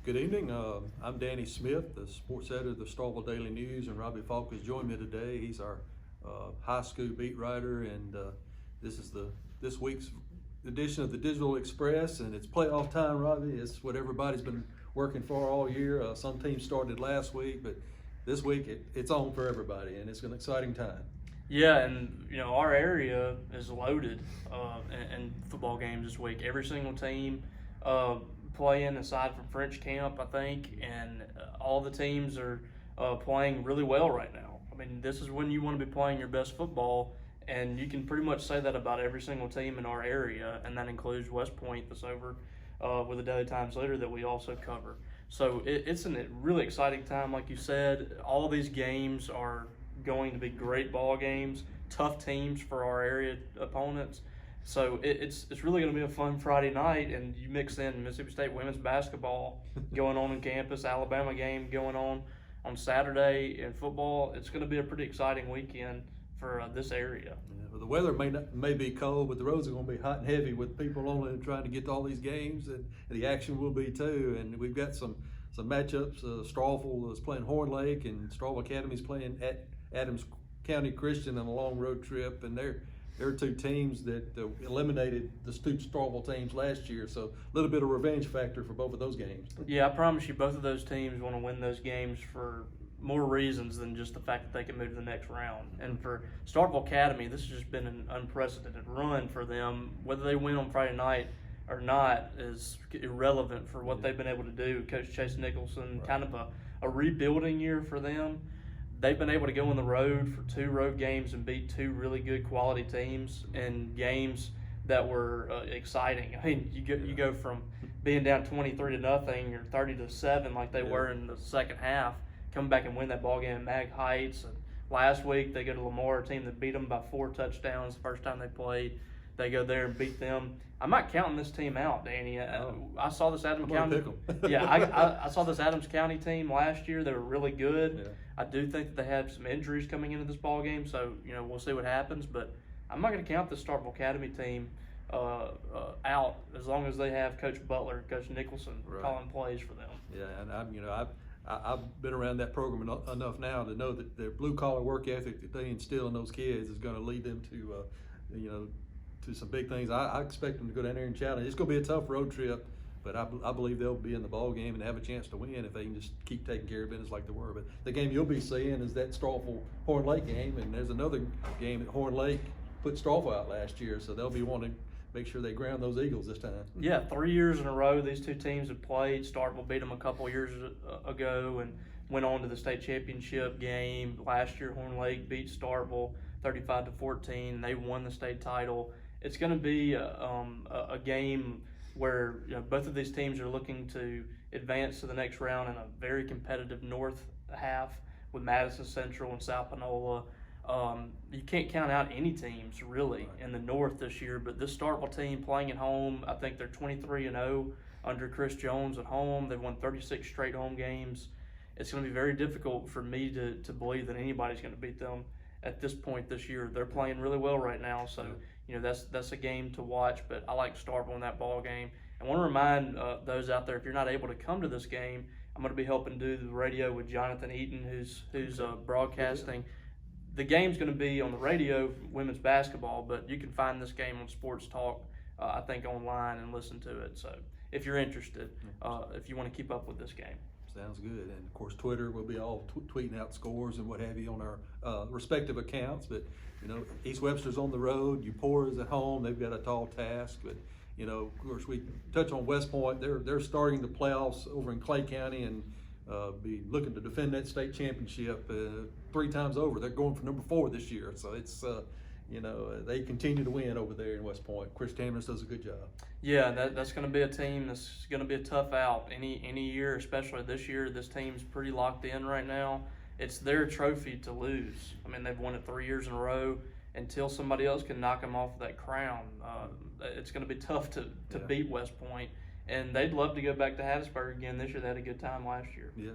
Good evening. I'm Danny Smith, the sports editor of the Starkville Daily News, and Robbie Faulk has joined me today. He's our high school beat writer, and this is this week's edition of the Digital Express, and it's playoff time, Robbie. It's what everybody's been working for all year. Some teams started last week, but this week it's on for everybody, and it's an exciting time. Yeah, and our area is loaded in football games this week. Every single team playing aside from French camp, I think, and all the teams are playing really well right now. I mean, this is when you want to be playing your best football, and you can pretty much say that about every single team in our area, and that includes West Point that's over with the Daily Times Leader that we also cover. So it's a really exciting time, like you said. All these games are going to be great ball games, tough teams for our area opponents. So it's really going to be a fun Friday night, and you mix in Mississippi State women's basketball going on campus, Alabama game going on Saturday, and football. It's going to be a pretty exciting weekend for this area. Yeah, well, the weather may be cold, but the roads are going to be hot and heavy with people on it trying to get to all these games, and the action will be too. And we've got some matchups. Strawville is playing Horn Lake, and Strawville Academy is playing at Adams County Christian on a long road trip, and they're two teams that eliminated the two Strawville teams last year, so a little bit of revenge factor for both of those games. Yeah, I promise you both of those teams want to win those games for more reasons than just the fact that they can move to the next round. And for Starkville Academy, this has just been an unprecedented run for them. Whether they win on Friday night or not is irrelevant for what they've been able to do. Coach Chase Nicholson, kind of a rebuilding year for them. They've been able to go on the road for 2 road games and beat 2 really good quality teams in games that were exciting. I mean, you go from being down 23-0 or 30-7 like they were in the second half, come back and win that ball game at Mag Heights. And last week they go to Lamar, a team that beat them by 4 touchdowns the first time they played. They go there and beat them. I'm not counting this team out, Danny. I saw this Adams County. I saw this Adams County team last year. They were really good. Yeah. I do think that they had some injuries coming into this ball game, so we'll see what happens. But I'm not going to count the Starkville Academy team out as long as they have Coach Butler, Coach Nicholson calling plays for them. Yeah, and I've been around that program enough now to know that their blue collar work ethic that they instill in those kids is going to lead them to to some big things. I expect them to go down there and challenge. It's going to be a tough road trip, but I believe they'll be in the ball game and have a chance to win if they can just keep taking care of business like they were. But the game you'll be seeing is that Strawville Horn Lake game, and there's another game at Horn Lake put Strawville out last year, so they'll be wanting to make sure they ground those Eagles this time. Yeah, 3 years in a row these two teams have played. Starkville beat them a couple years ago and went on to the state championship game. Last year Horn Lake beat Starkville 35-14. They won the state title. It's going to be a game where both of these teams are looking to advance to the next round in a very competitive north half with Madison Central and South Panola. You can't count out any teams really in the north this year, but this Starkville team playing at home, I think they're 23-0 under Chris Jones at home. They've won 36 straight home games. It's going to be very difficult for me to believe that anybody's going to beat them at this point this year. They're playing really well right now, so that's a game to watch. But I like Starkville in that ball game. I want to remind those out there, if you're not able to come to this game, I'm going to be helping do the radio with Jonathan Eaton, who's broadcasting. The game's going to be on the radio, women's basketball, but you can find this game on Sports Talk, I think, online and listen to it. So if you're interested, if you want to keep up with this game. Sounds good. And of course, Twitter will be all tweeting out scores and what have you on our respective accounts. But East Webster's on the road. Eupora is at home. They've got a tall task. But of course, we touch on West Point. They're starting the playoffs over in Clay County and be looking to defend that state championship 3 times over. They're going for number 4 this year. So it's they continue to win over there in West Point. Chris Tamers does a good job. Yeah, that's going to be a team that's going to be a tough out any year, especially this year. This team's pretty locked in right now. It's their trophy to lose. I mean, they've won it 3 years in a row. Until somebody else can knock them off that crown, it's going to be tough to beat West Point. And they'd love to go back to Hattiesburg again this year. They had a good time last year. Yeah,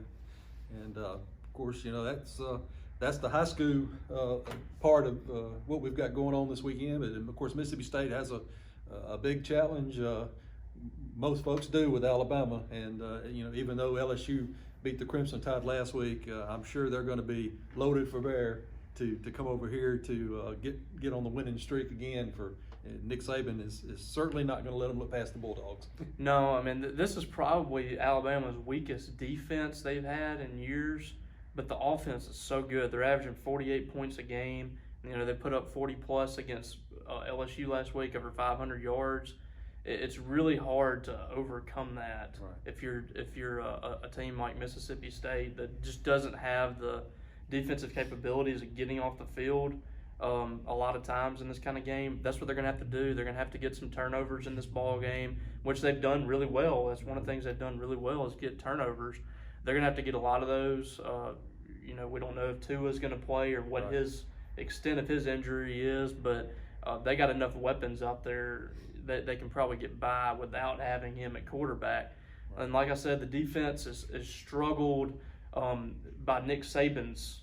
and of course, that's the high school part of what we've got going on this weekend. But of course, Mississippi State has a big challenge most folks do with Alabama, and you know, even though LSU beat the Crimson Tide last week, I'm sure they're going to be loaded for bear to come over here to get on the winning streak again. For Nick Saban is certainly not going to let them look past the Bulldogs. No, I mean, this is probably Alabama's weakest defense they've had in years, but the offense is so good. They're averaging 48 points a game. You know, they put up 40 plus against LSU last week, over 500 yards. It's really hard to overcome that if you're a team like Mississippi State that just doesn't have the defensive capabilities of getting off the field. A lot of times in this kind of game, that's what they're going to have to do. They're going to have to get some turnovers in this ball game, which they've done really well. That's one of the things they've done really well is get turnovers. They're going to have to get a lot of those. You know, we don't know if Tua's going to play or what his extent of his injury is, but they got enough weapons out there that they can probably get by without having him at quarterback. And like I said, the defense is struggled by Nick Saban's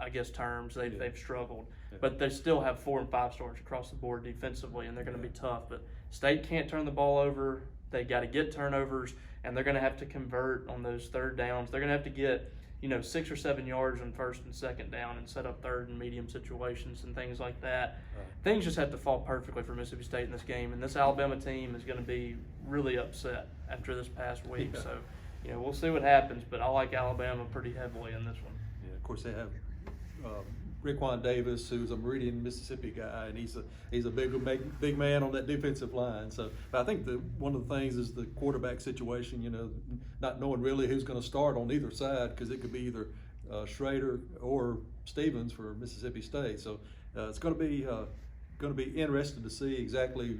I guess terms. They've struggled, but they still have 4 and 5 stars across the board defensively, and they're going to be tough. But State can't turn the ball over. They got to get turnovers, and they're going to have to convert on those third downs. They're going to have to get 6 or 7 yards on first and second down and set up third and medium situations and things like that. Things just have to fall perfectly for Mississippi State in this game, and this Alabama team is going to be really upset after this past week. So, we'll see what happens, but I like Alabama pretty heavily in this one. Yeah, of course they have Raekwon Davis, who's a Meridian, Mississippi guy, and he's a big man on that defensive line. So, but I think one of the things is the quarterback situation. Not knowing really who's going to start on either side, because it could be either Schrader or Stevens for Mississippi State. So it's going to be interesting to see exactly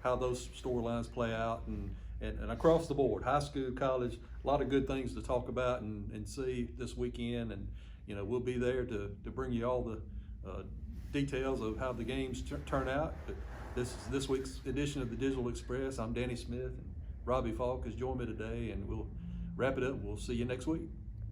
how those storylines play out and across the board, high school, college, a lot of good things to talk about and see this weekend. And we'll be there to bring you all the details of how the games turn out. But this is this week's edition of the Digital Express. I'm Danny Smith, and Robbie Faulk has joined me today, and we'll wrap it up. We'll see you next week.